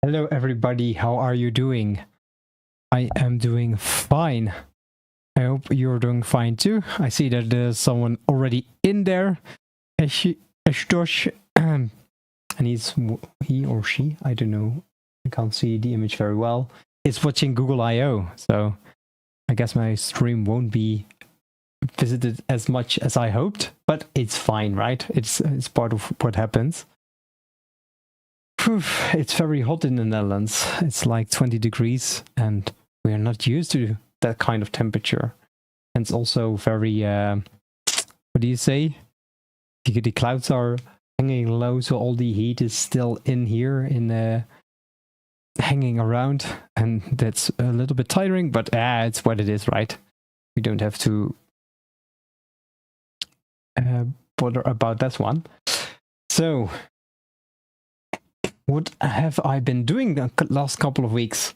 Hello everybody, how are you doing? I am doing fine. I hope you're doing fine too. I see that there's someone already in there. Ashtosh, and he or she, I don't know. I can't see the image very well. Is watching Google I/O, so I guess my stream won't be visited as much as I hoped, but it's fine, right? It's part of what happens. It's very hot in the Netherlands. It's like 20 degrees and we're not used to that kind of temperature. And it's also very, what do you say? The clouds are hanging low, so all the heat is still in here, hanging around. And that's a little bit tiring, but it's what it is, right? We don't have to bother about that one. So, what have I been doing the last couple of weeks?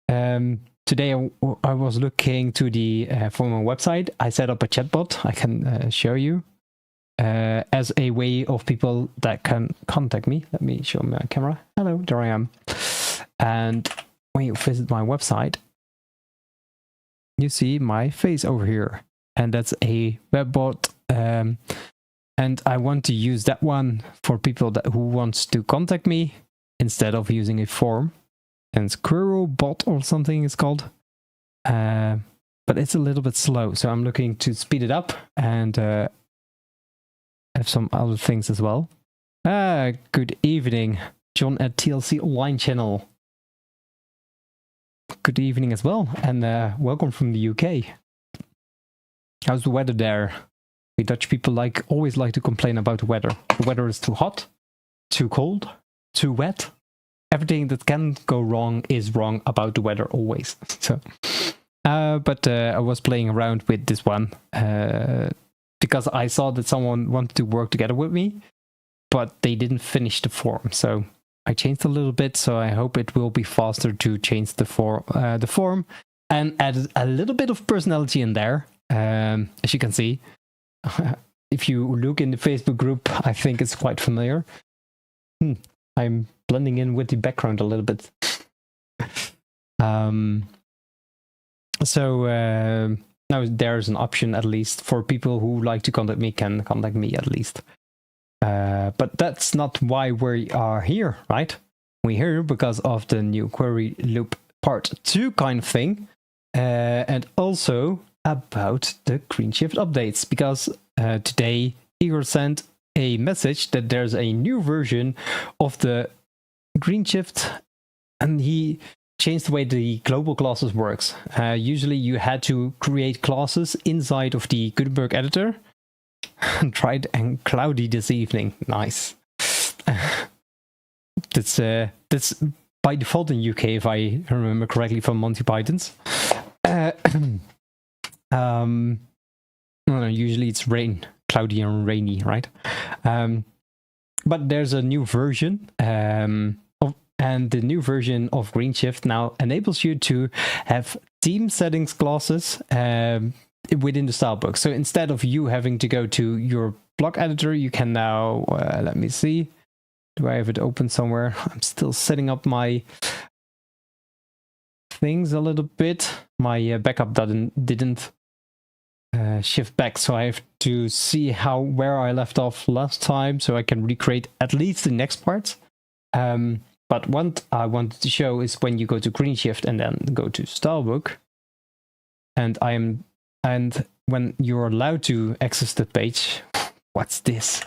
Today I was looking to the for my website. I set up a chatbot. I can show you as a way of people that can contact me. Let me show my camera. Hello, there I am. And when you visit my website, you see my face over here, and that's a webbot. And I want to use that one for people who wants to contact me, instead of using a form. And it's Query bot or something it's called. But it's a little bit slow, so I'm looking to speed it up and have some other things as well. Good evening, John at TLC Online channel. Good evening as well, and welcome from the UK. How's the weather there? We Dutch people always like to complain about the weather. The weather is too hot, too cold, too wet. Everything that can go wrong is wrong about the weather always. So, but I was playing around with this one because I saw that someone wanted to work together with me, but they didn't finish the form. So I changed a little bit. So I hope it will be faster to change the form and added a little bit of personality in there. As you can see, if you look in the Facebook group, I think it's quite familiar. I'm blending in with the background a little bit. So now there's an option, at least for people who like to contact me, can contact me at least. But that's not why we are here, right? We're here because of the new query loop part 2 kind of thing, and also about the GreenShift updates, because today Igor sent a message that there's a new version of the GreenShift, and he changed the way the global classes works. Usually you had to create classes inside of the Gutenberg editor. Tried and cloudy this evening. Nice. That's by default in UK, if I remember correctly, from Monty Python's. Usually it's cloudy and rainy, right? But there's a new version, and the new version of GreenShift now enables you to have theme settings classes within the stylebook. So instead of you having to go to your block editor, you can now, let me see, do I have it open somewhere? I'm still setting up my things a little bit. My backup didn't shift back, so I have to see where I left off last time, so I can recreate at least the next parts. But what I wanted to show is when you go to GreenShift and then go to Stylebook, and when you're allowed to access the page, what's this?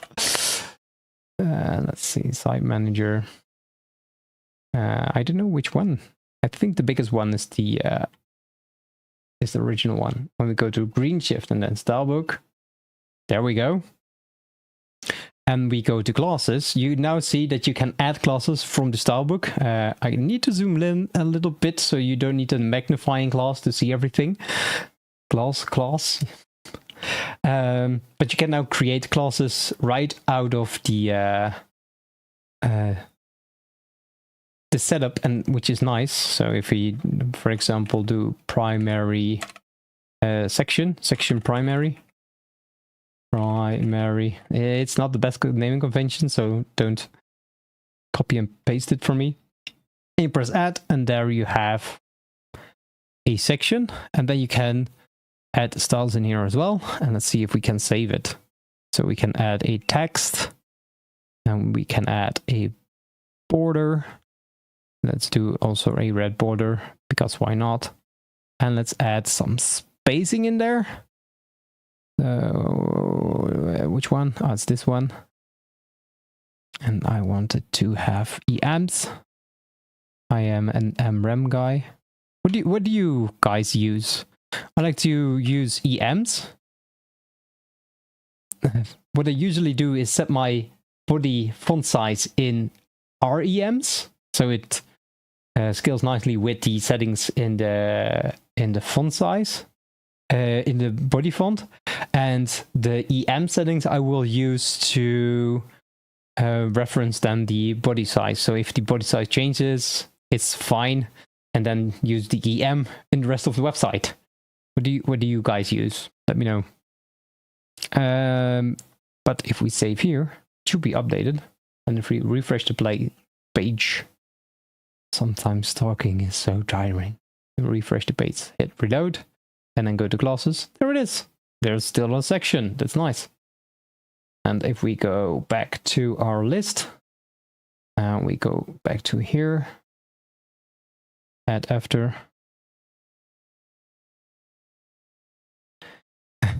Let's see, Site Manager. I don't know which one. I think the biggest one is the original one. When we go to GreenShift and then Stylebook, there we go. And we go to classes, you now see that you can add classes from the stylebook. I need to zoom in a little bit so you don't need a magnifying glass to see everything. Class. But you can now create classes right out of the setup, and which is nice. So if we, for example, do primary section primary. It's not the best naming convention, so don't copy and paste it for me. And you press add, and there you have a section, and then you can add styles in here as well. And let's see if we can save it. So we can add a text, and we can add a border. Let's do also a red border, because why not? And let's add some spacing in there. Which one? Oh, it's this one. And I wanted to have EMs. I am an MREM guy. What do you guys use? I like to use EMs. What I usually do is set my body font size in REMs, so it scales nicely with the settings in the font size, in the body font, and the EM settings I will use to reference then the body size. So if the body size changes, it's fine, and then use the EM in the rest of the website. What do you guys use? Let me know. But if we save here, it should be updated. And if we refresh the page, sometimes talking is so tiring. Refresh the page, hit reload, and then go to classes. There it is. There's still a section. That's nice. And if we go back to our list, and we go back to here, add after.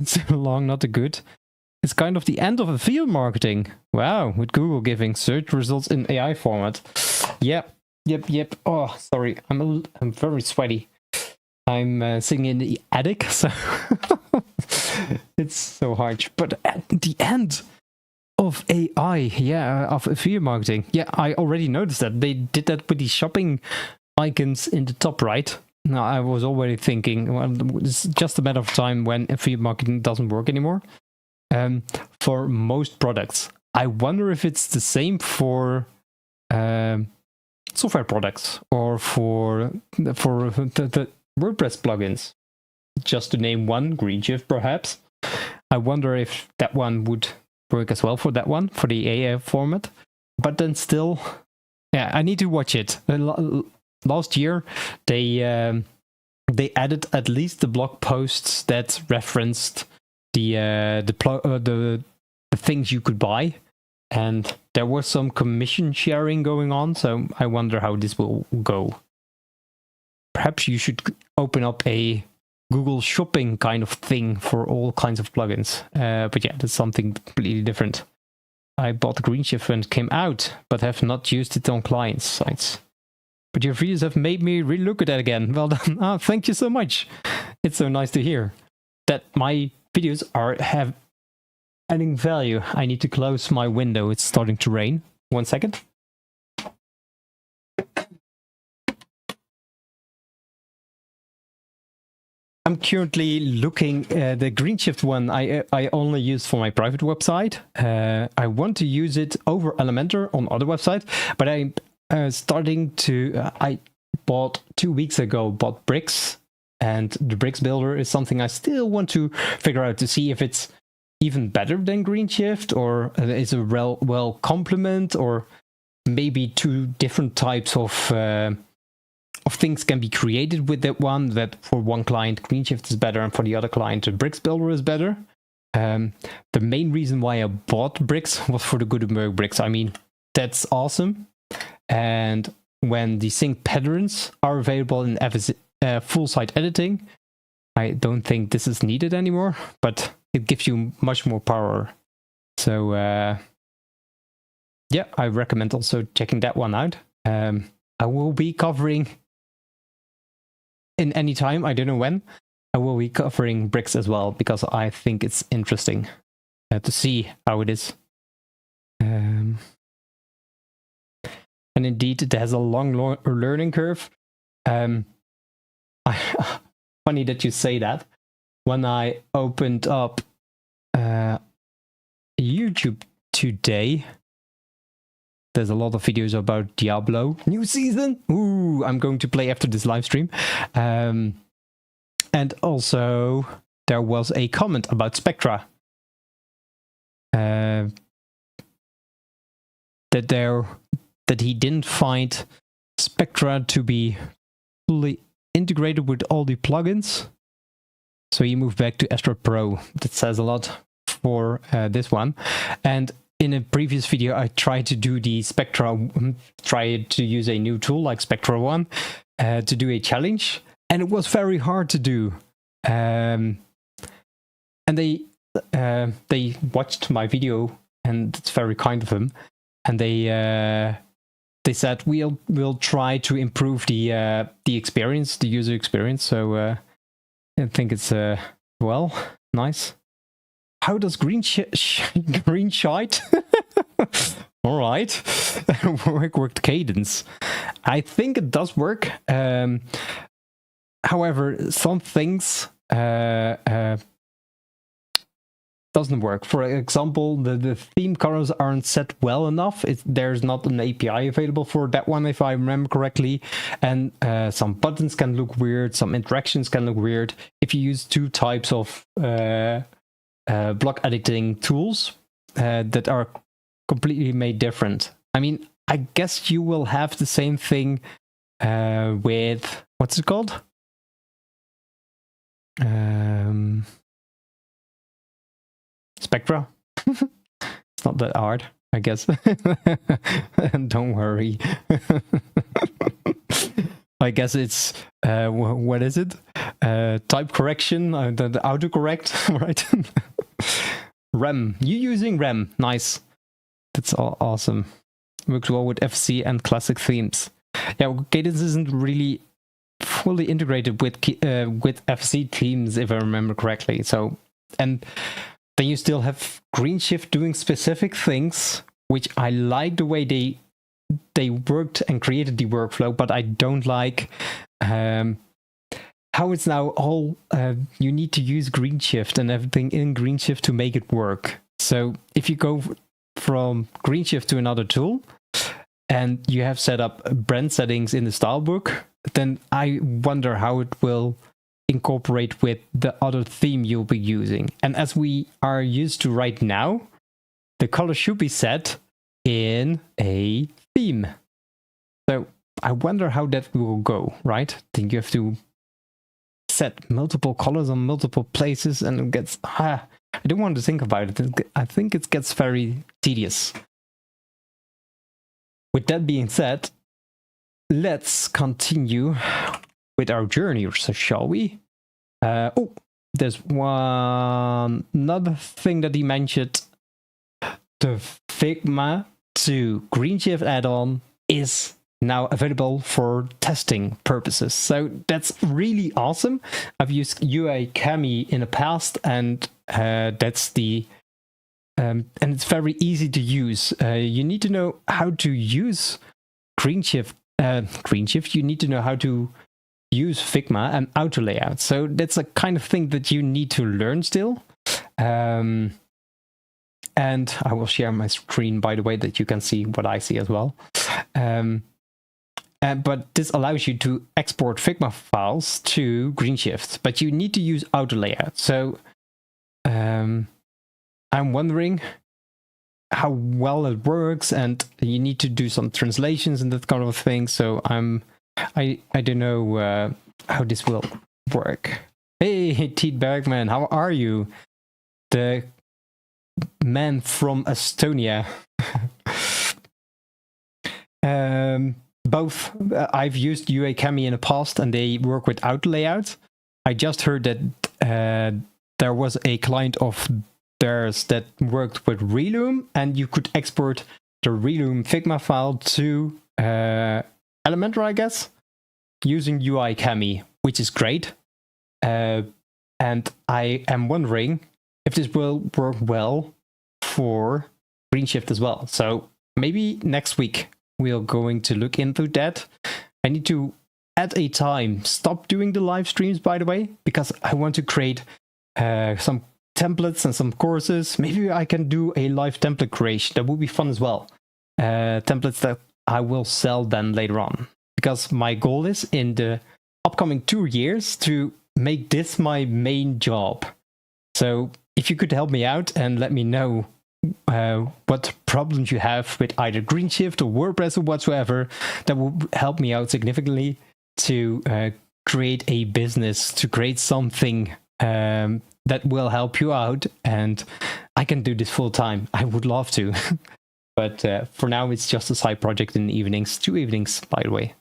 It's long, not a good. It's kind of the end of affiliate marketing. Wow, with Google giving search results in AI format. Yep. Oh, sorry, I'm very sweaty. I'm sitting in the attic, so it's so harsh. But at the end of AI, of affiliate marketing, I already noticed that they did that with the shopping icons in the top right. Now, I was already thinking, well, it's just a matter of time when affiliate marketing doesn't work anymore. For most products, I wonder if it's the same for software products or for the WordPress plugins. Just to name one, Greenshift perhaps. I wonder if that one would work as well for that one, for the AI format. But then still, I need to watch it. Last year, they added at least the blog posts that referenced the things you could buy, and there was some commission sharing going on. So I wonder how this will go. Perhaps you should open up a Google Shopping kind of thing for all kinds of plugins. But that's something completely different. I bought Greenshift when it came out, but have not used it on client sites. But your videos have made me relook at that again. Well done. Thank you so much. It's so nice to hear that my videos have adding value. I need to close my window. It's starting to rain. 1 second. I'm currently looking the Greenshift one I only use for my private website. I want to use it over Elementor on other websites, but I'm starting to... I bought 2 weeks ago, bought Bricks, and the Bricks Builder is something I still want to figure out to see if it's even better than Greenshift, or is a well complement, or maybe two different types of things can be created with that one, that for one client Greenshift is better and for the other client the Bricks Builder is better. The main reason why I bought Bricks was for the Gutenberg bricks. I mean, that's awesome. And when the sync patterns are available in full site editing, I don't think this is needed anymore, but it gives you much more power. So I recommend also checking that one out. I will be covering in any time, I don't know when, I will be covering Bricks as well, because I think it's interesting to see how it is. And indeed, it has a long learning curve. Funny that you say that. When I opened up YouTube today, there's a lot of videos about Diablo. New season! Ooh, I'm going to play after this live stream. And also, there was a comment about Spectra. That he didn't find Spectra to be fully integrated with all the plugins. So you move back to Astro Pro. That says a lot for this one. And in a previous video, I tried to do the Spectra, tried to use a new tool like Spectra 1 to do a challenge. And it was very hard to do. And they watched my video, and it's very kind of them. And they said we'll try to improve the experience, the user experience. So I think it's well, nice. How does greenshite all right work with Cadence? I think it does work. However, some things doesn't work. For example, the theme colors aren't set well enough. There's not an API available for that one, if I remember correctly. And some buttons can look weird. Some interactions can look weird. If you use two types of block editing tools that are completely made different. I mean, I guess you will have the same thing with, what's it called? Spectra. It's not that hard, I guess. Don't worry. I guess it's what is it? Type correction, the autocorrect, right? Rem. You using Rem? Nice. That's awesome. Works well with FC and classic themes. Yeah, Cadence isn't really fully integrated with FC themes, if I remember correctly. So, and then you still have GreenShift doing specific things, which I like the way they worked and created the workflow, but I don't like how it's now all you need to use GreenShift and everything in GreenShift to make it work. So if you go from GreenShift to another tool and you have set up brand settings in the style book, then I wonder how it will incorporate with the other theme you'll be using. And as we are used to right now, the color should be set in a theme. So I wonder how that will go, right? Then you have to set multiple colors on multiple places, and it gets I don't want to think about it. I think it gets very tedious. With that being said, let's continue with our journey, so shall we? Oh, there's another thing that he mentioned. The Figma to GreenShift add-on is now available for testing purposes. So that's really awesome. I've used UI Cami in the past, and that's the and it's very easy to use. You need to know how to use GreenShift. You need to know how to use Figma and auto layout. So that's a kind of thing that you need to learn still. And I will share my screen, by the way, that you can see what I see as well. But this allows you to export Figma files to GreenShift, but you need to use auto layout. So I'm wondering how well it works, and you need to do some translations and that kind of thing. So I don't know how this will work. Hey, Tiet Bergman, how are you? The man from Estonia. Both I've used UI Cami in the past, and they work with auto layout. I just heard that there was a client of theirs that worked with Reloom, and you could export the Reloom Figma file to Elementor, I guess, using UI Cami, which is great. And I am wondering if this will work well for GreenShift as well. So maybe next week we're going to look into that. I need to, at a time, stop doing the live streams, by the way, because I want to create some templates and some courses. Maybe I can do a live template creation. That would be fun as well. Templates that I will sell then later on. Because my goal is in the upcoming 2 years to make this my main job. So if you could help me out and let me know what problems you have with either Greenshift or WordPress or whatsoever. That will help me out significantly to create a business, to create something that will help you out. And I can do this full time. I would love to. But for now, it's just a side project in the evenings, 2 evenings, by the way,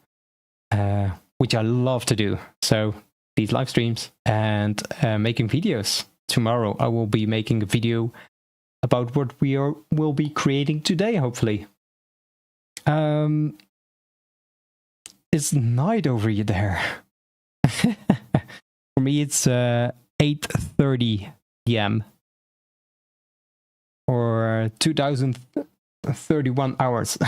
which I love to do. So these live streams and making videos. Tomorrow, I will be making a video about what will be creating today, hopefully. It's night over there. For me, it's 8:30 p.m. or 2031 hours.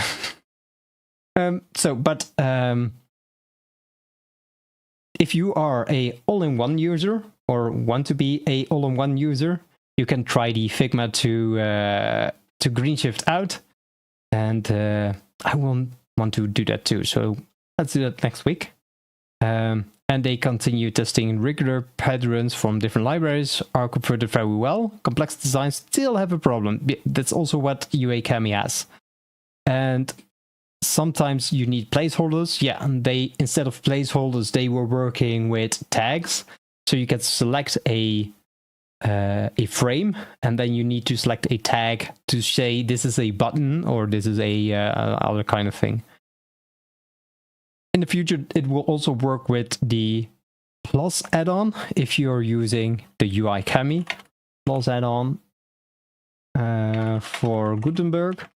If you are a all-in-one user or want to be a all-in-one user, you can try the Figma to Greenshift out, and I will want to do that too. So let's do that next week. And they continue testing regular patterns from different libraries are converted very well. Complex designs still have a problem. That's also what UA Cami has. And sometimes you need placeholders. Yeah, and they, instead of placeholders, they were working with tags. So you can select a frame, and then you need to select a tag to say this is a button or this is a other kind of thing. In the future, it will also work with the Plus add-on if you're using the UI Cami Plus add-on for Gutenberg. If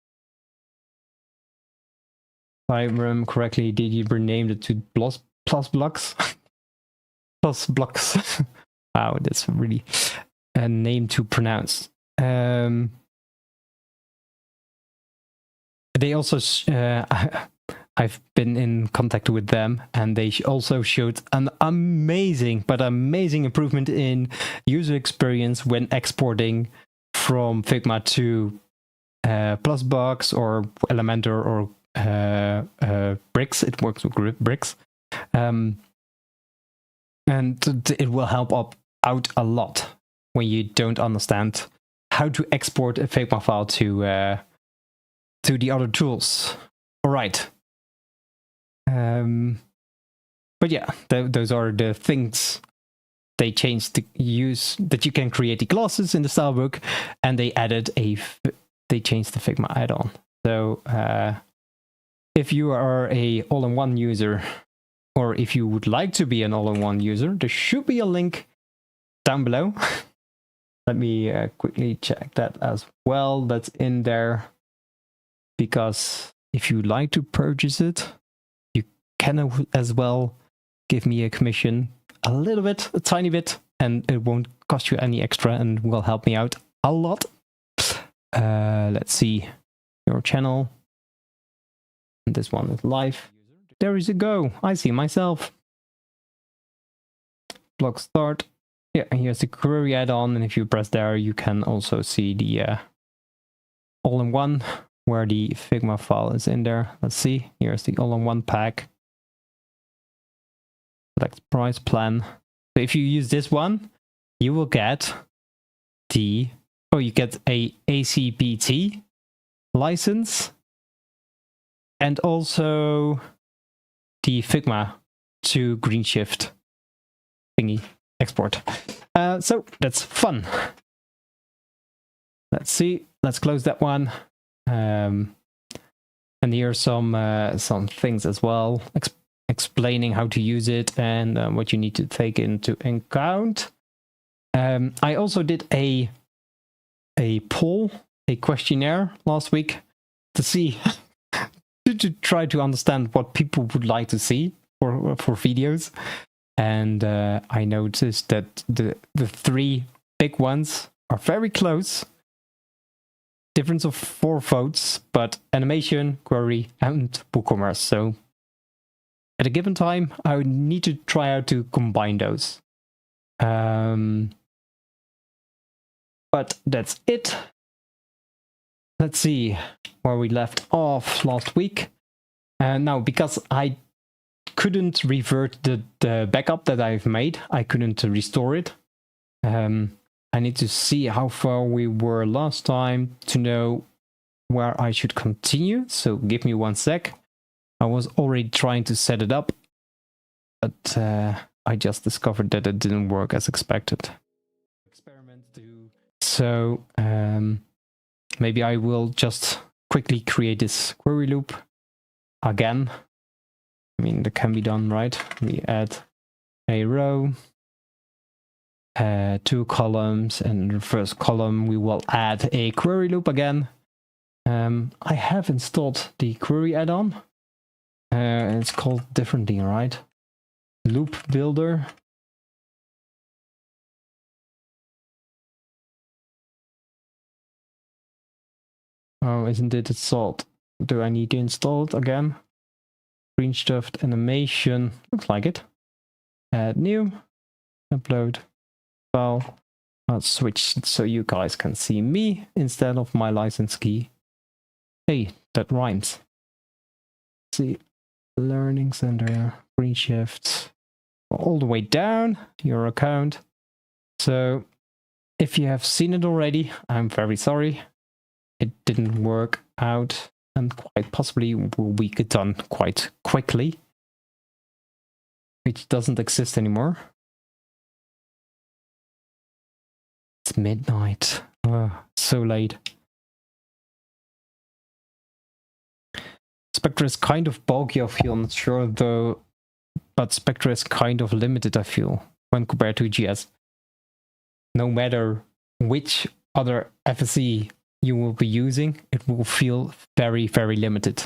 I remember correctly, did you rename it to plus blocks? Plus blocks. Wow, that's really a name to pronounce. They also I've been in contact with them, and they also showed an amazing improvement in user experience when exporting from Figma to Plusbox or Elementor or Bricks. It works with Bricks, and it will help out a lot when you don't understand how to export a Figma file to the other tools. All right. But yeah, those are the things they changed to use, that you can create the classes in the stylebook, and they changed the Figma add-on. So if you are a all-in-one user, or if you would like to be an all-in-one user, there should be a link down below. Let me quickly check that as well. That's in there, because if you like to purchase it, can as well give me a commission, a little bit, a tiny bit, and it won't cost you any extra and will help me out a lot. Let's see, your channel. And this one is live. There is a go. I see myself. Blog start. Yeah, here's the query add-on, and if you press there, you can also see the all-in-one where the Figma file is in there. Let's see. Here's the all-in-one pack. Select price plan. So if you use this one, you will get you get a ACPT license and also the Figma to Greenshift thingy export. So that's fun. Let's see. Let's close that one. And here are some things as well, explaining how to use it and what you need to take into account. I also did a poll, a questionnaire last week to see to try to understand what people would like to see for videos, and I noticed that the 3 big ones are very close. Difference of 4 votes, but animation, query, and WooCommerce. So at a given time, I would need to try out to combine those. But that's it. Let's see where we left off last week. And now, because I couldn't revert the backup that I've made, I couldn't restore it. I need to see how far we were last time to know where I should continue. So give me 1 sec. I was already trying to set it up, but I just discovered that it didn't work as expected. Experiment to. So maybe I will just quickly create this query loop again. I mean, that can be done, right? We add a row, 2 columns, and in the first column we will add a query loop again. I have installed the Query Addon. It's called differently, right? Loop Builder. Oh, isn't it installed? Do I need to install it again? Greenshift-animation. Looks like it. Add new. Upload. File. I'll switch so you guys can see me instead of my license key. Hey, that rhymes. See, Learning Center, Greenshift, all the way down your account. So if you have seen it already, I'm very sorry. It didn't work out and quite possibly will be done quite quickly, which doesn't exist anymore. It's midnight. Oh, so late. Spectre is kind of bulky, I feel. I'm not sure though, but Spectre is kind of limited, I feel, when compared to GS. No matter which other FSE you will be using, it will feel very, very limited.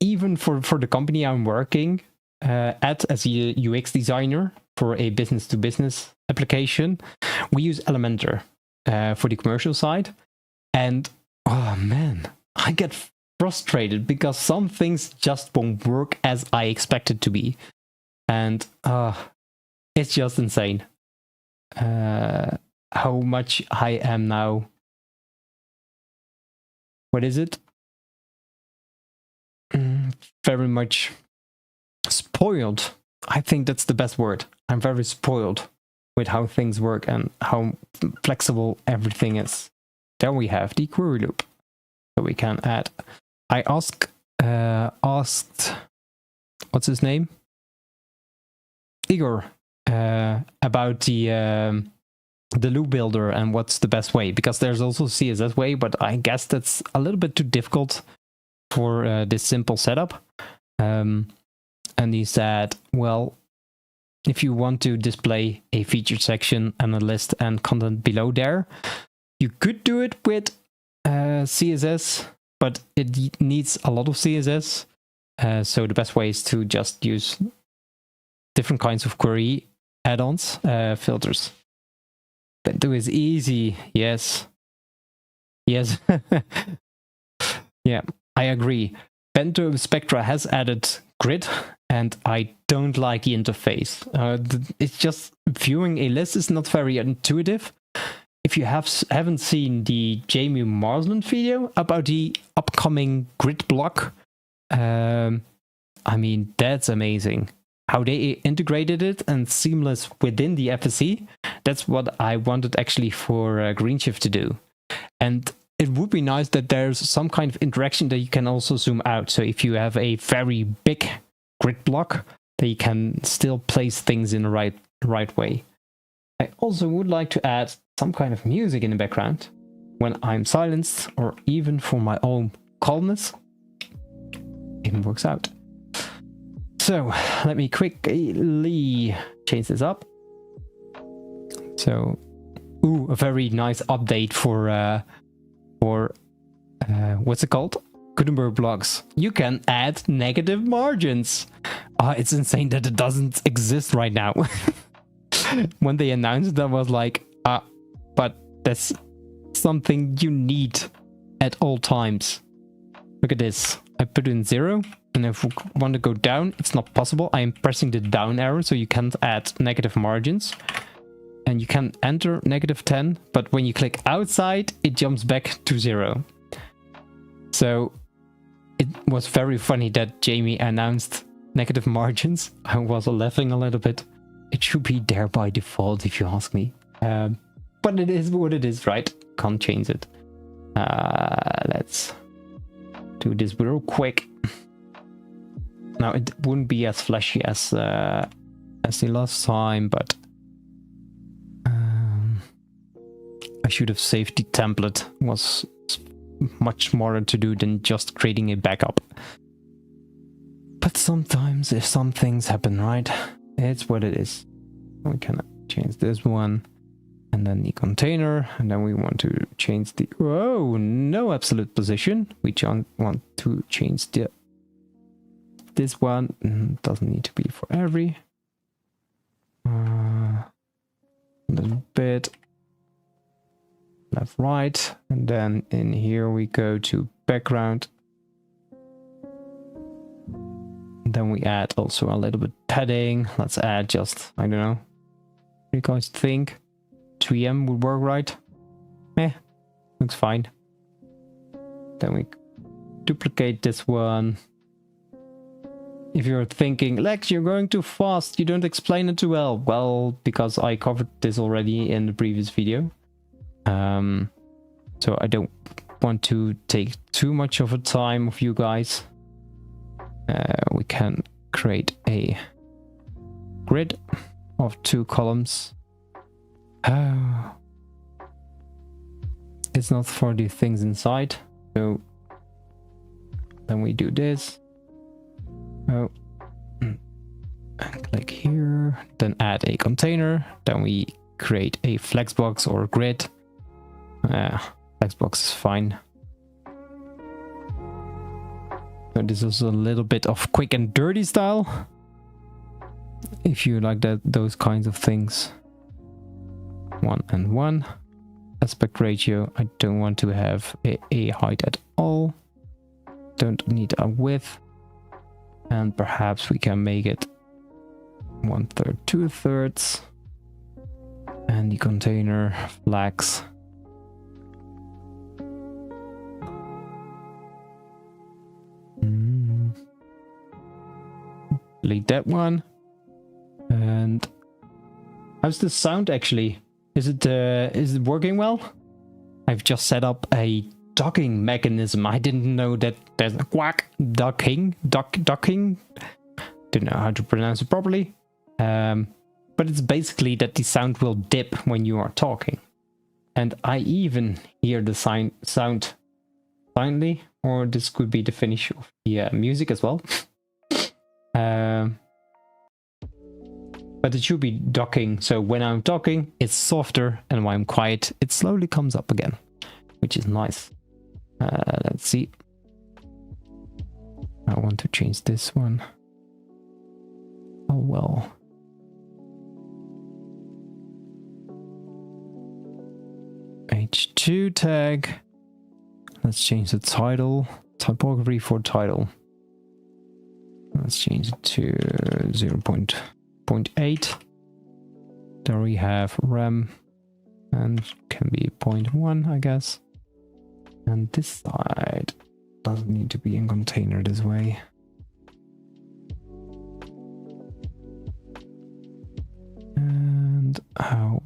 Even for the company I'm working at as a UX designer for a business-to-business application, we use Elementor for the commercial side. And oh man, I get frustrated because some things just won't work as I expect it to be. And it's just insane how much I am now. What is it? Very much spoiled. I think that's the best word. I'm very spoiled with how things work and how flexible everything is. Then we have the query loop that we can add. I asked, what's his name? Igor, about the loop builder and what's the best way, because there's also CSS way, but I guess that's a little bit too difficult for this simple setup. And he said, well, if you want to display a featured section and a list and content below there, you could do it with CSS, but it needs a lot of CSS. So the best way is to just use different kinds of query add-ons, filters. Bento is easy. Yes. Yes. Yeah, I agree. Bento Spectra has added grid, and I don't like the interface. It's just viewing a list is not very intuitive. If you haven't seen the Jamie Marsland video about the upcoming grid block, I mean, that's amazing. How they integrated it and seamless within the FSE. That's what I wanted actually for Greenshift to do. And it would be nice that there's some kind of interaction that you can also zoom out. So if you have a very big grid block, that you can still place things in the right way. I also would like to add some kind of music in the background when I'm silenced, or even for my own calmness. It works out. So let me quickly change this up. So, a very nice update for what's it called? Gutenberg blocks. You can add negative margins. It's insane that it doesn't exist right now. When they announced it, I was like, but that's something you need at all times. Look at this. I put in 0. And if we want to go down, it's not possible. I am pressing the down arrow, so you can't add negative margins. And you can enter -10, but when you click outside, it jumps back to 0. So it was very funny that Jamie announced negative margins. I was laughing a little bit. It should be there by default, if you ask me. but it is what it is, right? Can't change it. Let's do this real quick. Now it wouldn't be as flashy as the last time, but I should have saved the template. It was much more to do than just creating a backup. But sometimes if some things happen, right, it's what it is. We can change this one and then the container, and then we want to change the no absolute position. We want to change this one. Doesn't need to be for every a little bit left, right, and then in here we go to background. Then we add also a little bit padding. Let's add just, I don't know, what do you guys think? 3M would work, right? Looks fine. Then we duplicate this one. If you're thinking, Lex, you're going too fast, you don't explain it too well. Well, because I covered this already in the previous video. So I don't want to take too much of a time of you guys. We can create a grid of 2 columns. It's not for the things inside, so then we do this. And click here, then add a container, then we create a flexbox or grid. Flexbox is fine. So this is a little bit of quick and dirty style, if you like those kinds of things. 1 and 1 aspect ratio. I don't want to have a height at all. Don't need a width, and perhaps we can make it 1/3, 2/3, and the container flags. Delete that one. And how's the sound actually? Is it working well? I've just set up a docking mechanism. I didn't know that there's a docking. Don't know how to pronounce it properly. But it's basically that the sound will dip when you are talking. And I even hear the sound finally, or this could be the finish of the music as well. But it should be docking, so when I'm talking it's softer, and when I'm quiet it slowly comes up again, which is nice. Let's see. I want to change this one. Oh well. H2 tag. Let's change the title. Typography for title. Let's change it to 0.8. There we have rem, and can be 0.1, I guess. And this side doesn't need to be in container this way. And how?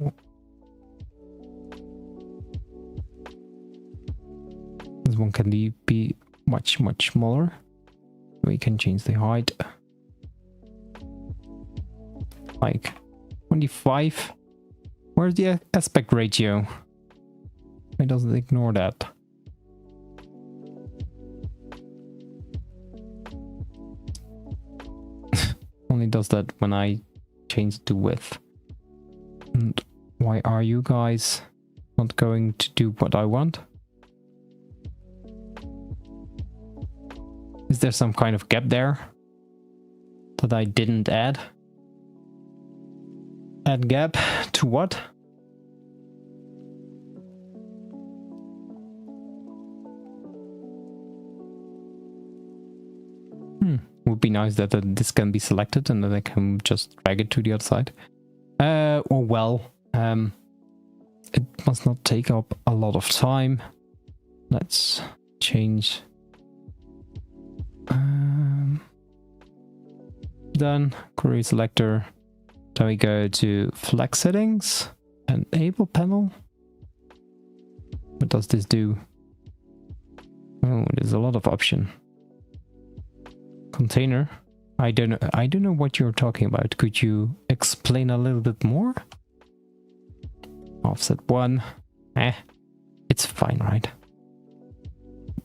This one can be much smaller. We can change the height. Like 25. Where's the aspect ratio? It doesn't ignore that. Only does that when I change the width. And why are you guys not going to do what I want? Is there some kind of gap there that I didn't add? Add gap to what? Would be nice that this can be selected and then I can just drag it to the other side. Or well, it must not take up a lot of time. Let's change. Done. Query selector. Then we go to flex settings, enable panel. What does this do? Oh, there's a lot of option. Container. I don't know what you're talking about. Could you explain a little bit more? Offset 1. It's fine, right?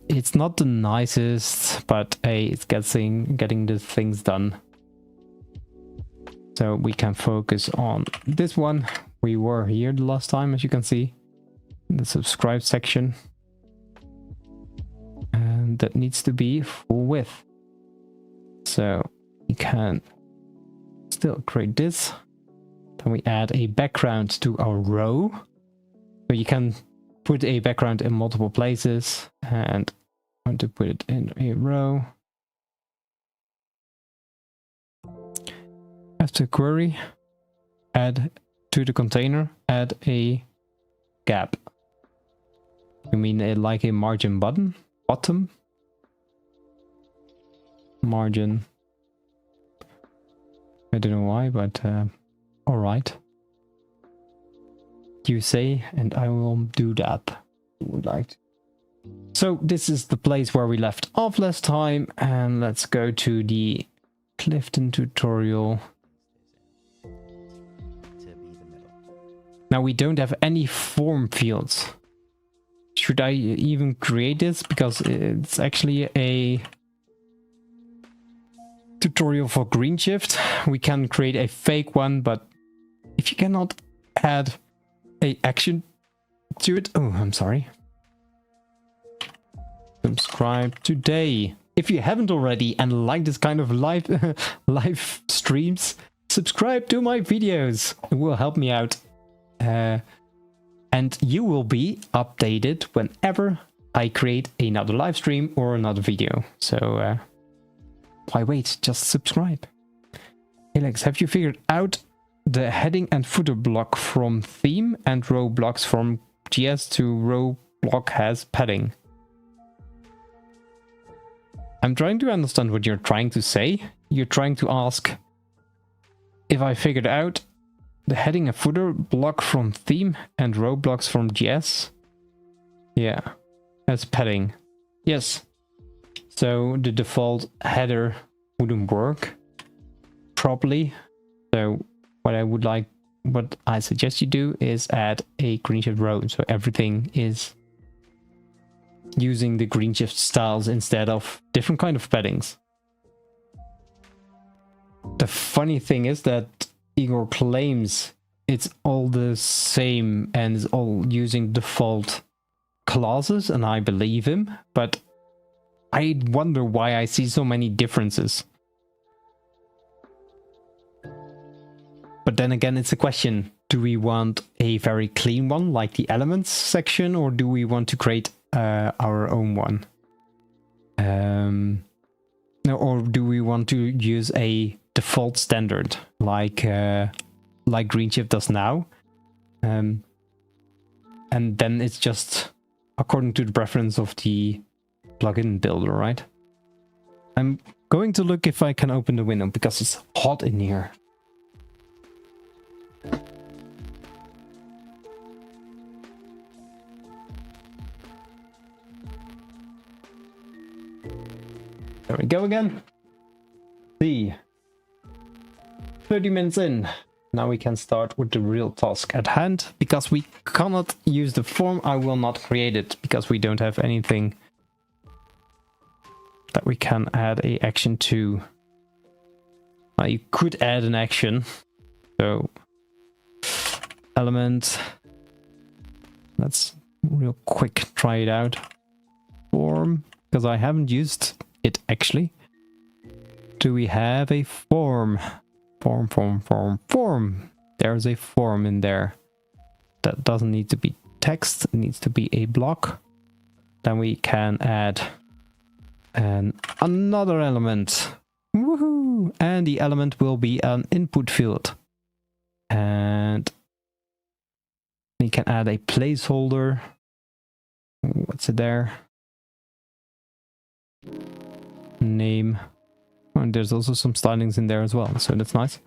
It's not the nicest, but hey, it's getting the things done. So we can focus on this one. We were here the last time, as you can see, in the subscribe section. And that needs to be full width. So we can still create this. Then we add a background to our row. So you can put a background in multiple places, and I want to put it in a row. After query, add to the container, add a gap. You mean like a margin button? Bottom? Margin. I don't know why, but alright. You say, and I will do that. Would like to. So this is the place where we left off last time, and let's go to the Clifton tutorial. Now we don't have any form fields. Should I even create this? Because it's actually a tutorial for GreenShift. We can create a fake one, but if you cannot add a action to it, oh, I'm sorry. Subscribe today. If you haven't already and like this kind of live streams, subscribe to my videos. It will help me out. And you will be updated whenever I create another live stream or another video. So why wait? Just subscribe. Alex, have you figured out the heading and footer block from theme and row blocks from GS to row block has padding? I'm trying to understand what you're trying to say. You're trying to ask if I figured out the heading and footer block from theme and row blocks from GS. Yeah, as padding. Yes. So the default header wouldn't work properly. So what I suggest you do is add a greenshift row, so everything is using the greenshift styles instead of different kind of paddings. The funny thing is that Igor claims it's all the same and is all using default classes, and I believe him, but I wonder why I see so many differences. But then again, it's a question. Do we want a very clean one like the elements section, or do we want to create our own one? Or do we want to use a default standard like GreenShift does now? And then it's just according to the preference of the plugin builder, right? I'm going to look if I can open the window because it's hot in here. There we go again. See. 30 minutes in. Now we can start with the real task at hand. Because we cannot use the form, I will not create it. Because we don't have anything that we can add a action to. You could add an action. So, element. Let's real quick try it out. Form. Because I haven't used it actually. Do we have a form? Form. There's a form in there. That doesn't need to be text, it needs to be a block. Then we can add another element. Woohoo! And the element will be an input field. And we can add a placeholder. What's it there? Name. And there's also some stylings in there as well, so that's nice.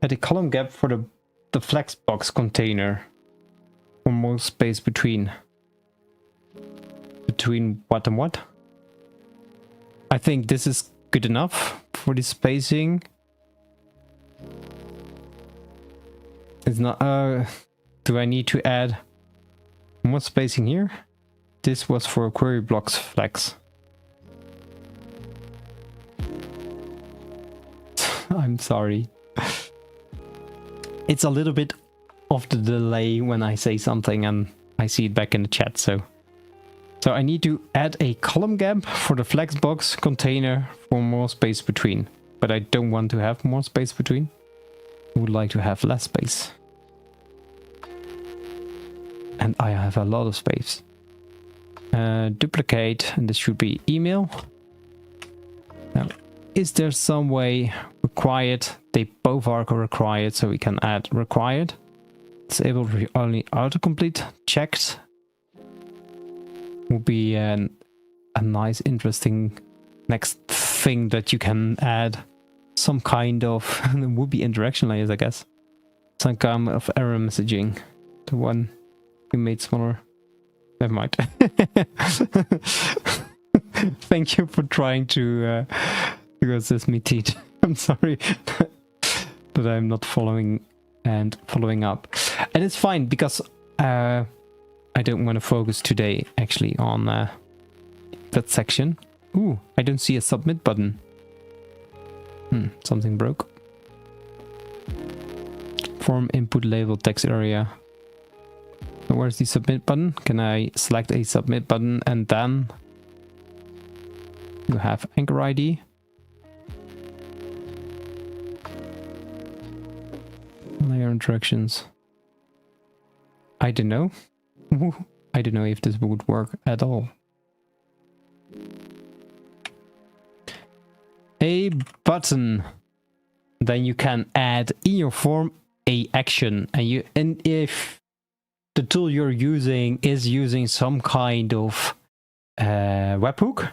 Add a column gap for the flexbox container for more space between. between what and what. I think this is good enough for the spacing. It's not... do I need to add more spacing here? This was for query blocks flex. I'm sorry. It's a little bit of the delay when I say something and I see it back in the chat, so I need to add a column gap for the flexbox container for more space between. But I don't want to have more space between. I would like to have less space. And I have a lot of space. Duplicate, and this should be email. Now, is there some way required? They both are required, so we can add required. Disable only autocomplete. Checked. Will be a nice, interesting next thing that you can add. Some kind of would be interaction layers, I guess. Some kind of error messaging. The one you made smaller. Never mind. Thank you for trying to because this me teach. I'm sorry that I'm not following up. And it's fine because I don't want to focus today actually on that section. Ooh, I don't see a submit button. Something broke. Form input label text area. Where's the submit button? Can I select a submit button and then you have anchor ID. Layer interactions. I don't know. I don't know if this would work at all. A button. Then you can add in your form a action, and if the tool you're using is using some kind of webhook,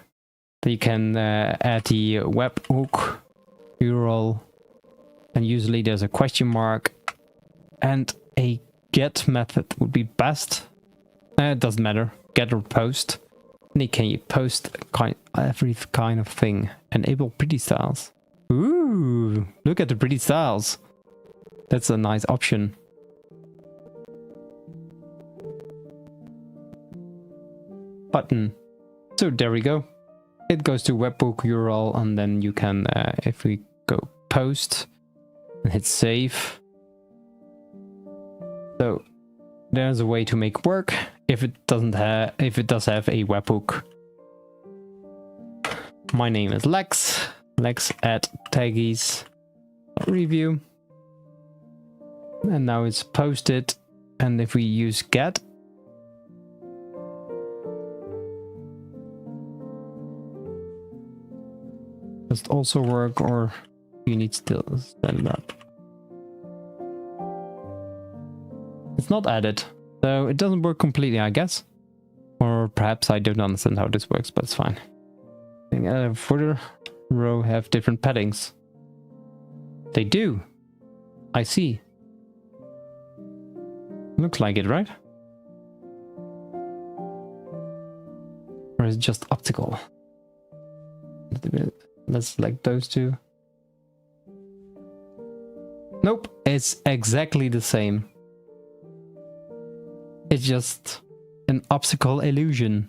then you can add the webhook URL, and usually there's a question mark, and a get method would be best. It doesn't matter, get or post. And can you post every kind of thing. Enable pretty styles. Ooh, look at the pretty styles. That's a nice option. Button. So there we go. It goes to webhook URL, and then you can, if we go post and hit save. So there's a way to make work if it doesn't have, if it does have a webhook. My name is Lex. Lex at taggies review. And now it's posted. And if we use get, does it also work, or you need still set it up? It's not added, so it doesn't work completely, I guess. Or perhaps I don't understand how this works, but it's fine. Footer row have different paddings. They do. I see. Looks like it, right? Or is it just optical? Let's select those two. Nope, it's exactly the same. It's just an optical illusion.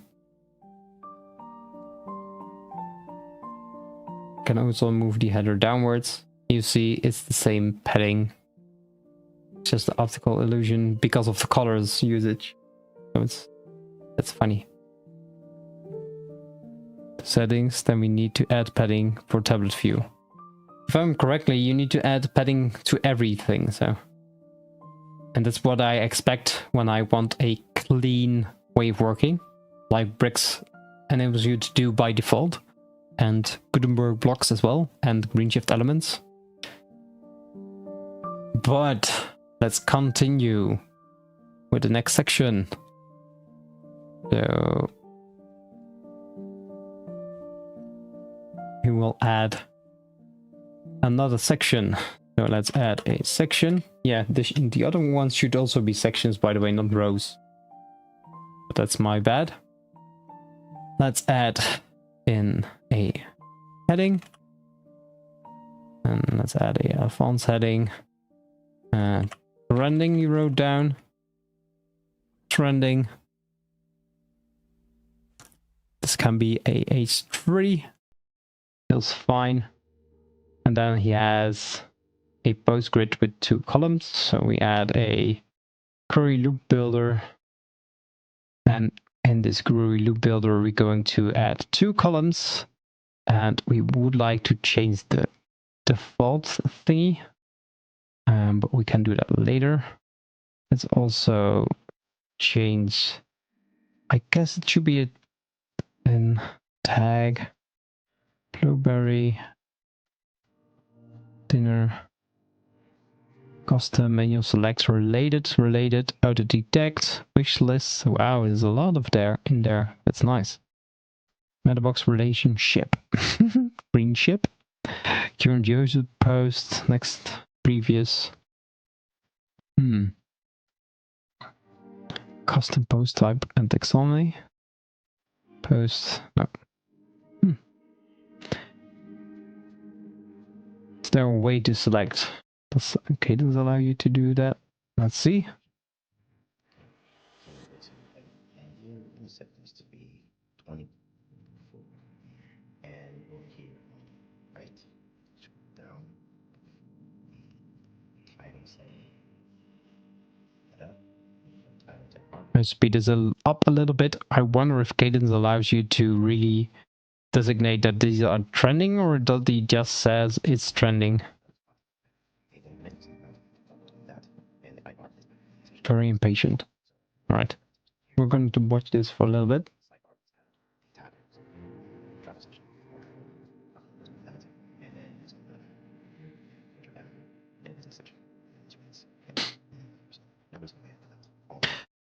Can also move the header downwards. You see it's the same padding. It's just the optical illusion because of the colors usage. So that's funny. Settings, then we need to add padding for tablet view. If I'm correctly, you need to add padding to everything, so. And that's what I expect when I want a clean way of working, like Bricks enables you to do by default, and Gutenberg blocks as well, and greenshift elements. But let's continue with the next section. So we will add another section. So let's add a section. Yeah, the other ones should also be sections, by the way, not rows. But that's my bad. Let's add in a heading. And let's add a fonts heading. Trending you wrote down. Trending. This can be a H3. Feels fine. And then he has a post grid with 2 columns. So we add a query loop builder. And in this query loop builder, we're going to add 2 columns. And we would like to change the default thingy. But we can do that later. Let's also change, I guess it should be a tag, blueberry, dinner, custom menu select related, auto detect, wish list. Wow, there's a lot of in there. That's nice. Matterbox relationship, green ship, current user post, next, previous. Custom post type and taxonomy. Post, no. Is there a way to select? Does Cadence allow you to do that? Let's see. To be 24 and here, right? Down. Speed is up a little bit. I wonder if Cadence allows you to really designate that these are trending, or does he just says it's trending? Very impatient. All right, we're going to watch this for a little bit.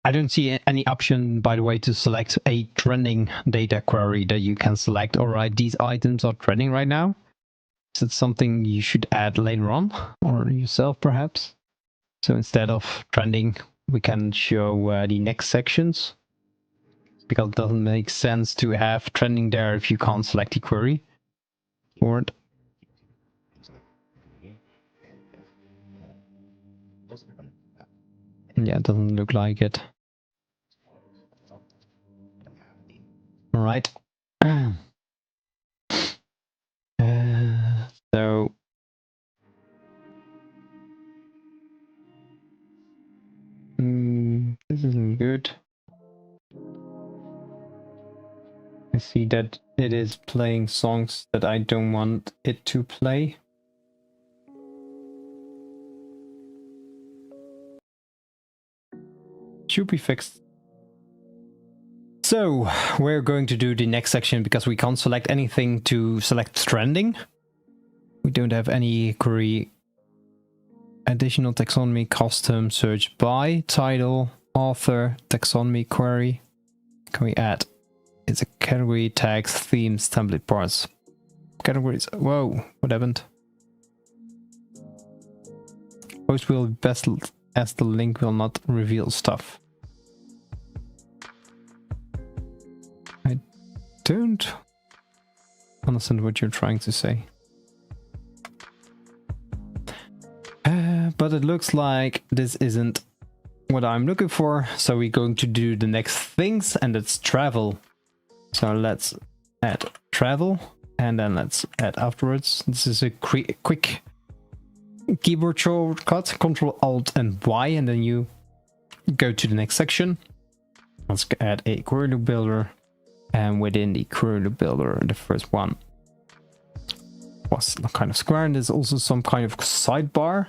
I don't see any option, by the way, to select a trending data query that you can select. All right, these items are trending right now. Is it something you should add later on, or yourself perhaps? So instead of trending, we can show the next sections, because it doesn't make sense to have trending there if you can't select the query for it. Yeah, it doesn't look like it. All right. So this isn't good. I see that it is playing songs that I don't want it to play. Should be fixed. So we're going to do the next section because we can't select anything to select trending. We don't have any query. Additional taxonomy, custom, search by, title, author, taxonomy query. Can we add? It's a category, tags, themes, template parts. Categories. Whoa, what happened? Post will be best as the link will not reveal stuff. I don't understand what you're trying to say. But it looks like this isn't what I'm looking for. So we're going to do the next things, and it's travel. So let's add travel, and then let's add afterwards. This is a quick keyboard shortcut, Control Alt and Y, and then you go to the next section. Let's add a query loop builder, and within the query loop builder, the first one was kind of square, and there's also some kind of sidebar.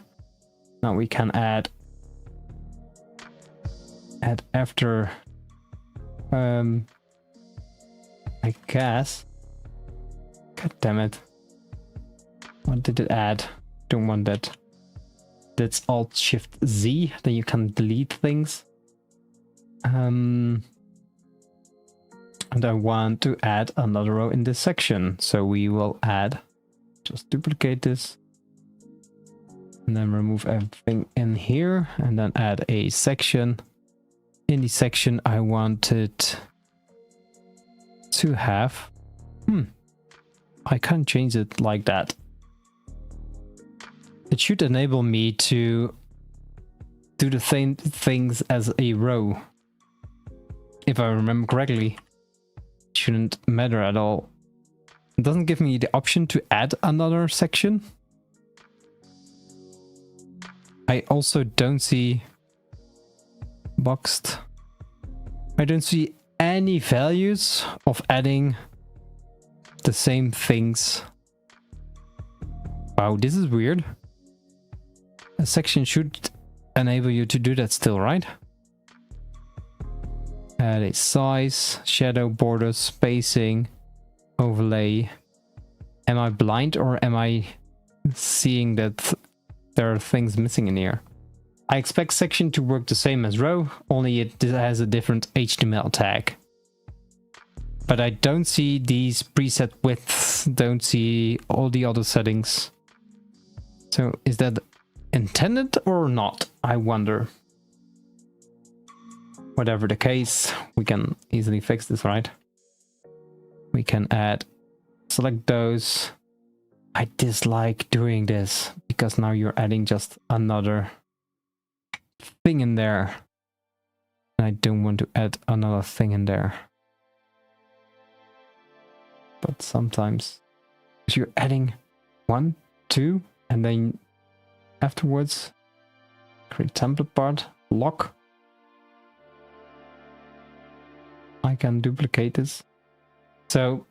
Now we can add after, I guess. God damn it. What did it add? Don't want that. That's Alt Shift Z, then you can delete things. And I want to add another row in this section. So we will add, just duplicate this. And then remove everything in here, and then add a section. In the section I wanted to have... I can't change it like that. It should enable me to do the same things as a row. If I remember correctly, it shouldn't matter at all. It doesn't give me the option to add another section. I also don't see boxed. I don't see any values of adding the same things. Wow, this is weird. A section should enable you to do that still, right? Add a size, shadow, border, spacing, overlay. Am I blind or am I seeing that there are things missing in here? I expect section to work the same as row, only it has a different HTML tag. But I don't see these preset widths, don't see all the other settings. So is that intended or not? I wonder. Whatever the case, we can easily fix this, right? We can select those. I dislike doing this because now you're adding just another thing in there. I don't want to add another thing in there. But sometimes you're adding 1, 2, and then afterwards create template part, lock. I can duplicate this. So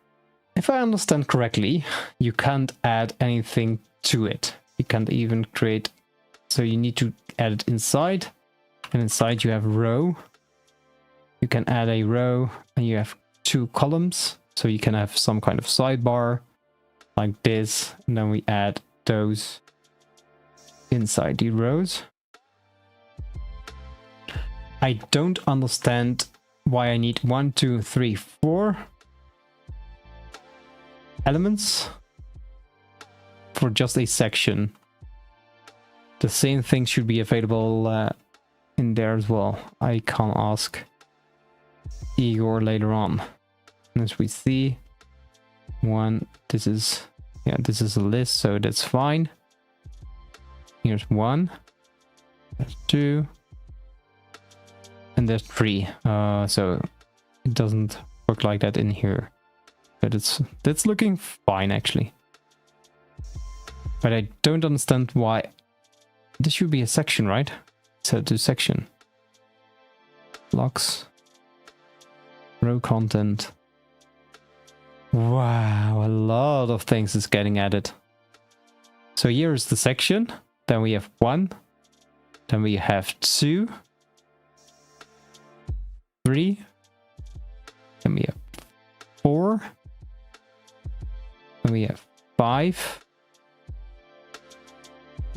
if I understand correctly, you can't add anything to it. You can't even create, so you need to add it inside, and inside you have row. You can add a row and you have 2 columns. So you can have some kind of sidebar like this, and then we add those inside the rows. I don't understand why I need 1, 2, 3, 4 elements for just a section. The same thing should be available in there as well. I can ask Igor later on. As we see, this is a list, so that's fine. Here's 1, there's 2, and there's 3. So it doesn't work like that in here, but that's looking fine actually. But I don't understand why this should be a section, right? Set to section, blocks, row content. Wow, a lot of things is getting added. So here is the section. Then we have 1. Then we have 2. 3. Then we have 4. Then we have 5.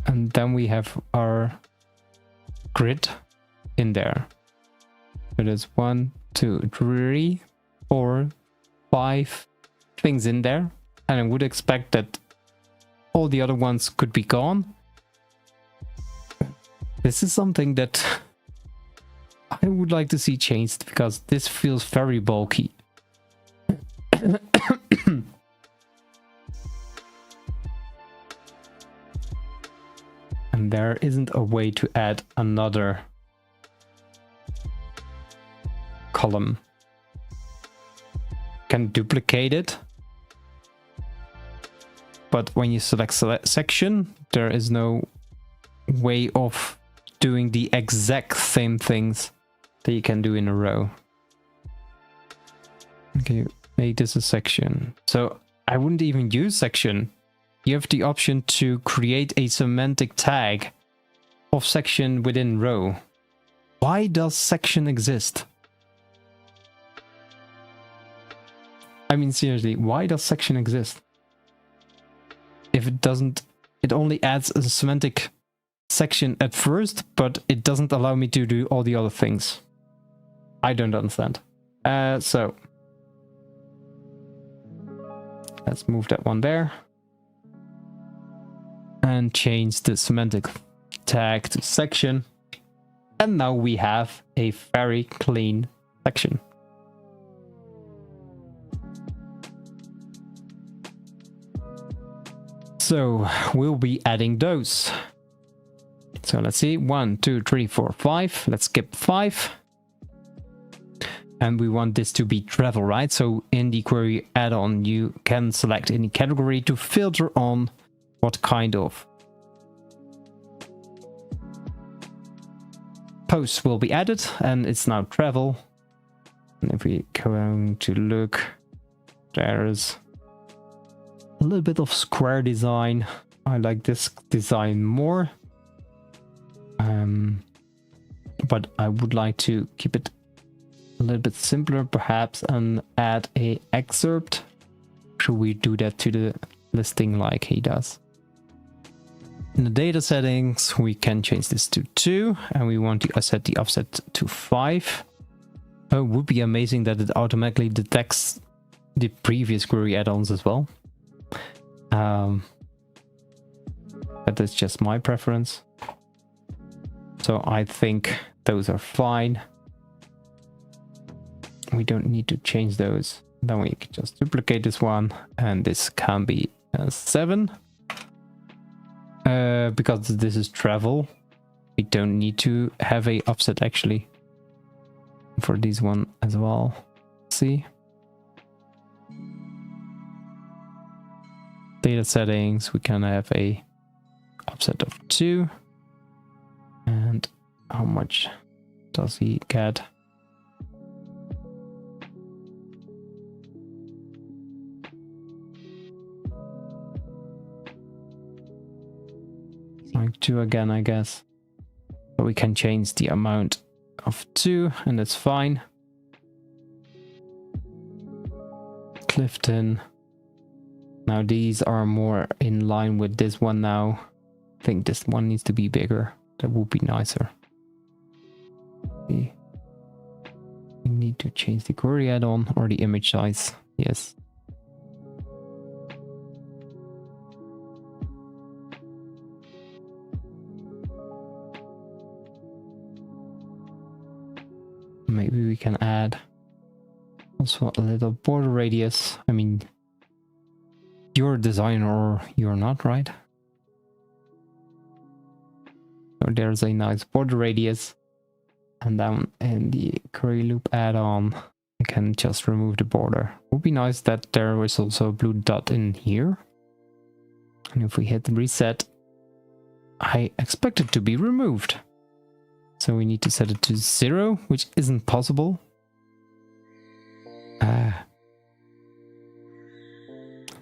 And then we have our grid in there. So there's 1, 2, 3, 4, 5 things in there, and I would expect that all the other ones could be gone. This is something that I would like to see changed because this feels very bulky. And there isn't a way to add another column. Can duplicate it, but when you select section, there is no way of doing the exact same things that you can do in a row. Okay, make this a section. So I wouldn't even use section. You have the option to create a semantic tag of section within row. Why does section exist? I mean, seriously, why does section exist? If it doesn't, it only adds a semantic section at first, but it doesn't allow me to do all the other things. I don't understand. So let's move that one there and change the semantic tag to section. And now we have a very clean section. So we'll be adding those. So let's see, 1, 2, 3, 4, 5. Let's skip 5. And we want this to be travel, right? So in the query add-on, you can select any category to filter on what kind of posts will be added, and it's now travel. And if we going to look, there's a little bit of square design. I like this design more. But I would like to keep it a little bit simpler perhaps and add a excerpt. Should we do that to the listing like he does? In the data settings, we can change this to 2 and we want to set the offset to 5. It would be amazing that it automatically detects the previous query add-ons as well. But that's just my preference. So I think those are fine. We don't need to change those. Then we can just duplicate this one, and this can be 7. Because this is travel, we don't need to have a offset actually for this one as well. See, data settings, we can have a offset of 2. And how much does he get? Like 2 again, I guess. So we can change the amount of 2, and that's fine. Clifton. Now these are more in line with this one now. I think this one needs to be bigger. That would be nicer. We need to change the query add-on or the image size. Yes. Maybe we can add also a little border radius. I mean, you're a designer or you're not, right? So there's a nice border radius. And then in the query loop add-on, I can just remove the border. It would be nice that there was also a blue dot in here. And if we hit reset, I expect it to be removed. So we need to set it to 0, which isn't possible.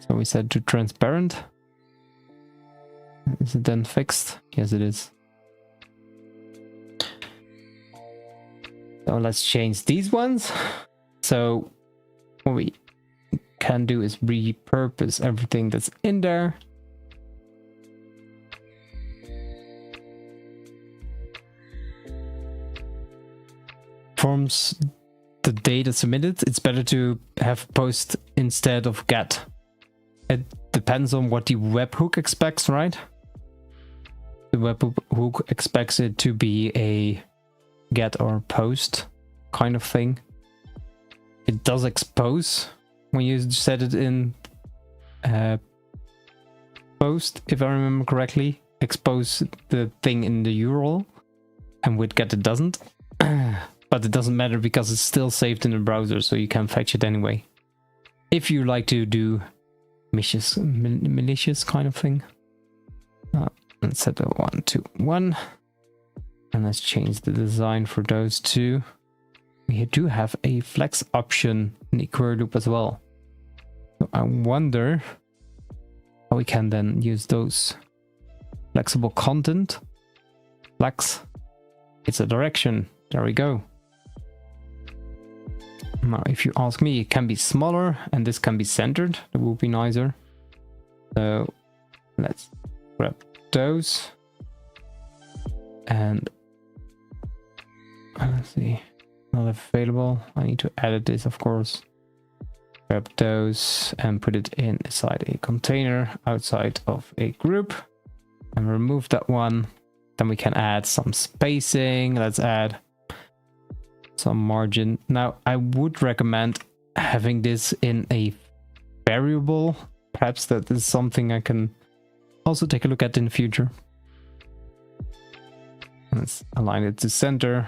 So we set to transparent. Is it then fixed? Yes, it is. So let's change these ones. So what we can do is repurpose everything that's in there. Forms the data submitted, it's better to have post instead of get. It depends on what the webhook expects, right? The webhook expects it to be a get or post kind of thing. It does expose when you set it in post, if I remember correctly, expose the thing in the URL, and with get it doesn't. But it doesn't matter because it's still saved in the browser, so you can fetch it anyway. If you like to do malicious kind of thing. Let's set a 1 to 1. And let's change the design for those two. We do have a flex option in the query loop as well. So I wonder how we can then use those. Flexible content. Flex. It's a direction. There we go. Now, if you ask me, it can be smaller and this can be centered. That would be nicer. So let's grab those. And let's see, not available. I need to edit this, of course. Grab those and put it inside a container outside of a group and remove that one. Then we can add some spacing. Let's add some margin. Now, I would recommend having this in a variable. Perhaps that is something I can also take a look at in the future. Let's align it to center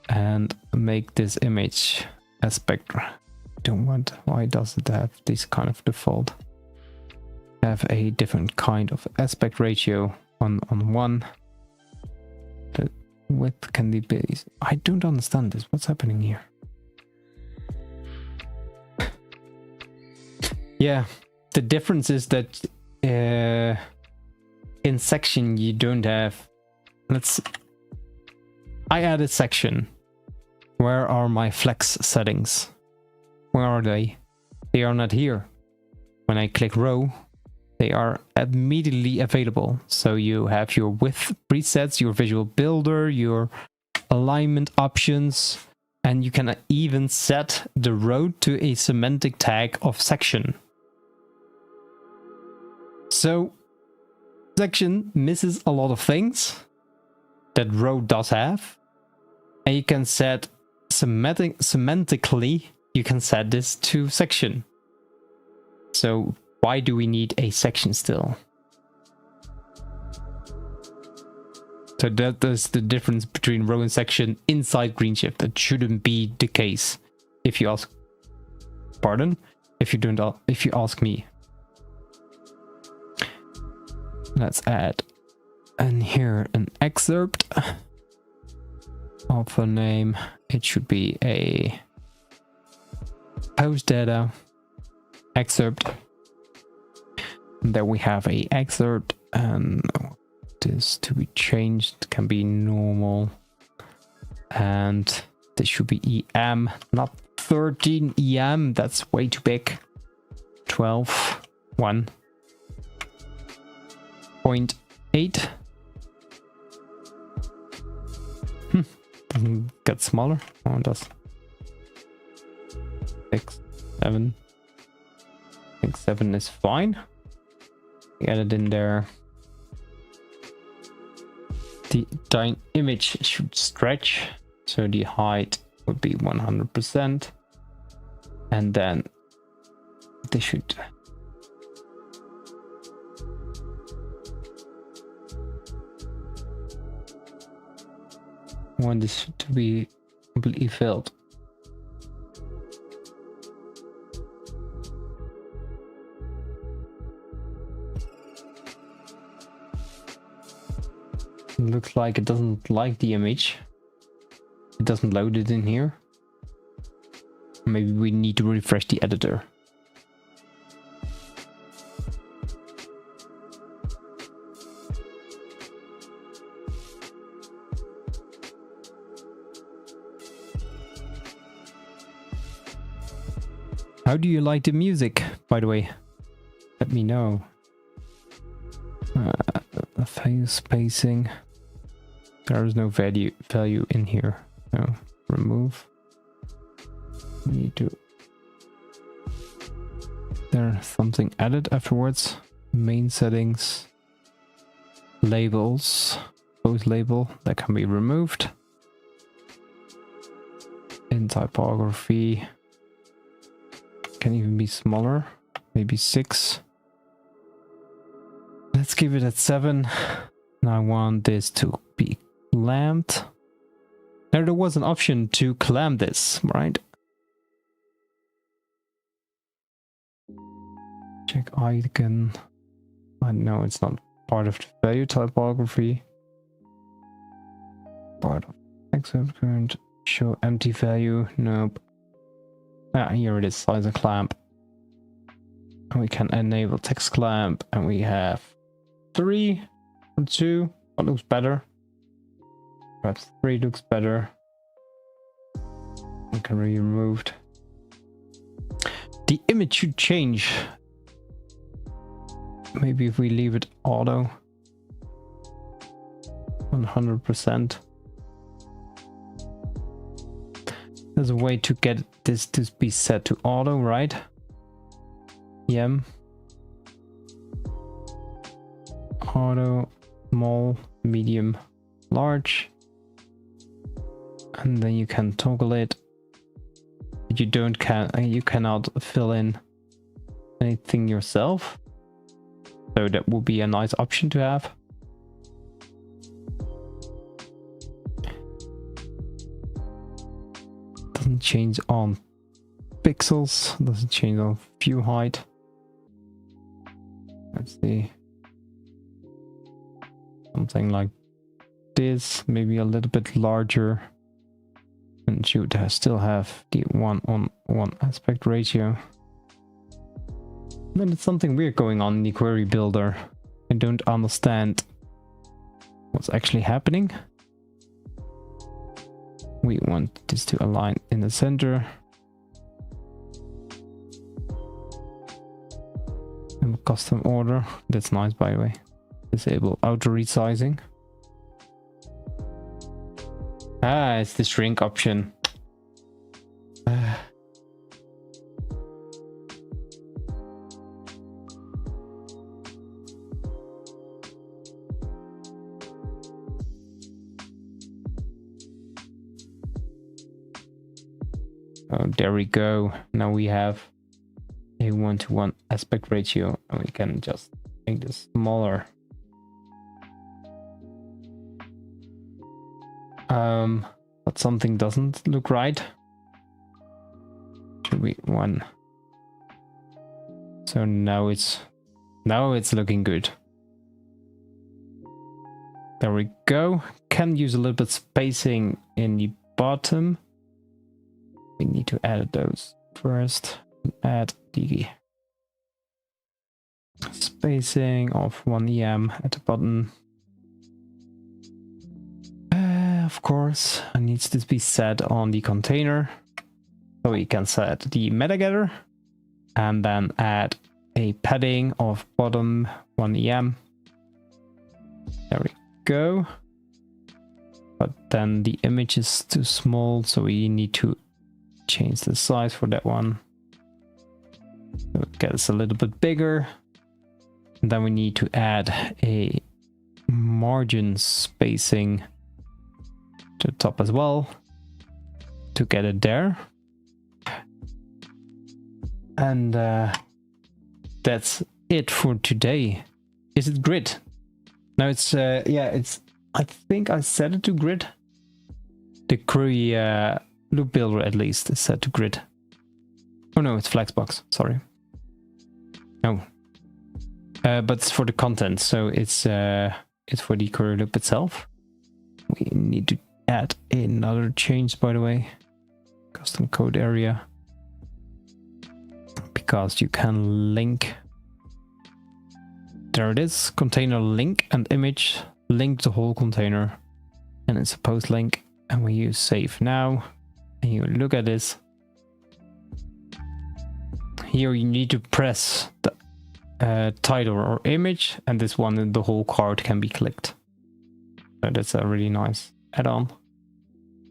and make this image aspect. Don't want, why does it have this kind of default? Have a different kind of aspect ratio on one. The width can be based. I don't understand this. What's happening here? Yeah, the difference is that in section you don't have. I added section. Where are my flex settings? Where are they? They are not here. When I click row, they are immediately available. So you have your width presets, your visual builder, your alignment options, and you can even set the row to a semantic tag of section. So section misses a lot of things that row does have, and you can set semantically, you can set this to section. So why do we need a section still? So that is the difference between row and section inside GreenShift. That shouldn't be the case. If you ask, pardon, if you ask me. Let's add and here an excerpt of a name. It should be a post data excerpt. And then we have a excerpt, and this to be changed can be normal, and this should be EM, not 13 EM. That's way too big. 12 1.8. Doesn't get smaller. Oh, it does. 6, 7. I think 7 is fine. Get it in there. The image should stretch, so the height would be 100%, and then they should want this to be completely filled. It looks like it doesn't like the image. It doesn't load it in here. Maybe we need to refresh the editor. How do you like the music, by the way? Let me know. Value spacing. There is no value in here. So remove. We need to. There's something added afterwards. Main settings. Labels. Post label that can be removed. In typography. Can even be smaller. Maybe 6. Let's give it at 7. Now I want this to be clamped. Now there was an option to clamp this, right? Check icon. I know it's not part of the value typography. Part of excerpt current. Show empty value. Nope. Ah, here it is. Size of clamp. And we can enable text clamp, and we have 3 or 2. What looks better? Perhaps 3 looks better. It can be removed. The image should change. Maybe if we leave it auto. 100%. There's a way to get this to be set to auto, right? Auto, small, medium, large, and then you can toggle it. But you cannot fill in anything yourself. So that would be a nice option to have. Doesn't change on pixels, doesn't change on view height. Let's see. Something like this, maybe a little bit larger. And should still have the 1:1 aspect ratio. Then it's something weird going on in the query builder. I don't understand what's actually happening. We want this to align in the center. And custom order. That's nice, by the way. Disable auto resizing. Ah, it's the shrink option. Oh, there we go. Now we have a 1:1 aspect ratio, and we can just make this smaller. But something doesn't look right. Should we one? So now it's looking good. There we go. Can use a little bit spacing in the bottom. We need to add those first. Add the spacing of 1 EM at the bottom. Of course, it needs to be set on the container. So we can set the metagetter and then add a padding of bottom 1 EM. There we go. But then the image is too small, so we need to change the size for that one. So it gets a little bit bigger. And then we need to add a margin spacing to the top as well to get it there. And that's it for today. Is it grid? No, it's yeah, it's, I think I set it to grid. The query loop builder at least is set to grid. Oh no, it's Flexbox, sorry. No. But it's for the content, so it's for the query loop itself. We need to add another change, by the way. Custom code area. Because you can link. There it is. Container link and image. Link the whole container. And it's a post link. And we use save now. And you look at this. Here you need to press the title or image. And this one, the whole card can be clicked. So that's a really nice add-on.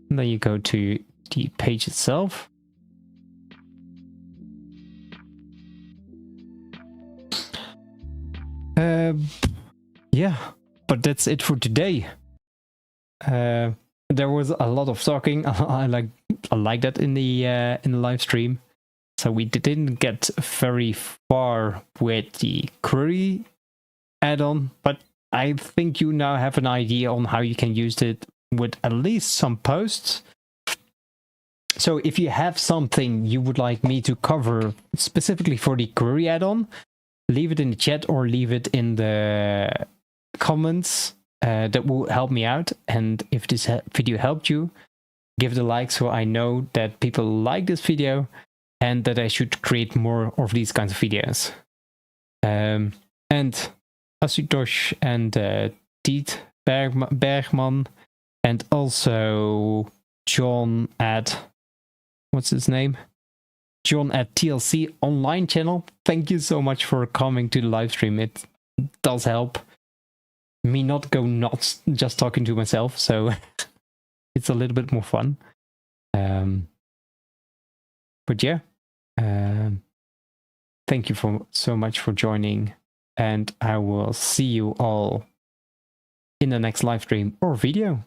And then you go to the page itself. Yeah, but that's it for today. There was a lot of talking. I like that in the live stream. So we didn't get very far with the query add-on, but I think you now have an idea on how you can use it with at least some posts. So if you have something you would like me to cover specifically for the query add-on, leave it in the chat or leave it in the comments. That will help me out. And if this video helped you, give it a like so I know that people like this video and that I should create more of these kinds of videos. And Asutosh and Tiet Bergman and also John at, what's his name? John at TLC online channel. Thank you so much for coming to the live stream. It does help me not go nuts just talking to myself, so it's a little bit more fun. But yeah, thank you so much for joining, and I will see you all in the next live stream or video.